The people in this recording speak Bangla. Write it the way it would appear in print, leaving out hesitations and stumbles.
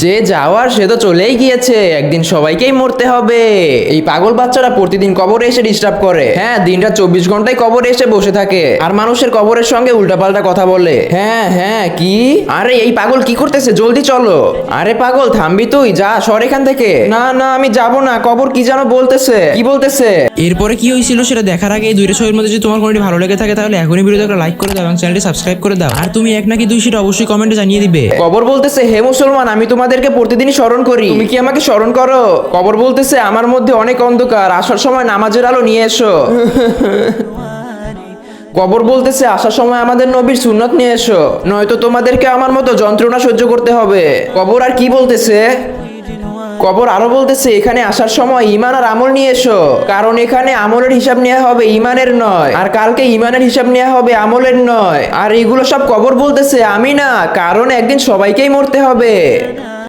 যে যাওয়ার সে তো চলেই গিয়েছে, একদিন সবাইকেই মরতে হবে। এই পাগল বাচ্চারা প্রতিদিন কবরে এসে ডিস্টার্ব করে। হ্যাঁ, দিনটা 24 ঘন্টায় কবরে এসে বসে থাকে আর মানুষের কবরের সঙ্গে উল্টাপাল্টা কথা বলে। হ্যাঁ হ্যাঁ, কি? আরে এই পাগল কি করতেছে? জলদি চলো। আরে পাগল থামবি তুই? যা সর এখান থেকে। না না, আমি যাব না। কবর কি যেন বলতেছে। কি বলতেছে? এরপরে কি হয়েছিল সেটা দেখার আগে এই দুইটা ছবির মধ্যে যদি তোমার কোনটি ভালো লেগে থাকে তাহলে এখনই ভিডিওতে একটা লাইক করে দাও এবং চ্যানেলটি সাবস্ক্রাইব করে দাও। আর তুমি এক নাকি দুই সেটা অবশ্যই কমেন্টে জানিয়ে দিবে। কবর বলতেছে, হে মুসলমান, আমি তোমাদেরকে প্রতিদিনই স্মরণ করি, তুমি কি আমাকে স্মরণ করো? কবর বলতেছে, আমার মধ্যে অনেক অন্ধকার, আসার সময় নামাজের আলো নিয়ে এসো। কবর বলতেছে, আসার সময় আমাদের নবীর সুন্নত নিয়ে এসো, নয়তো তোমাদেরকে আমার মতো যন্ত্রণা সহ্য করতে হবে। কবর আর কি বলতেছে? কবর আরো বলতেছে, এখানে আসার সময় ঈমান আর আমল নিয়ে এসো, কারণ এখানে আমলের হিসাব নেওয়া হবে ঈমানের নয়, আর কালকে ঈমানের হিসাব নেওয়া হবে আমলের নয়। আর এগুলো সব কবর বলতেছে, আমি না, কারণ একদিন সবাইকেই মরতে হবে।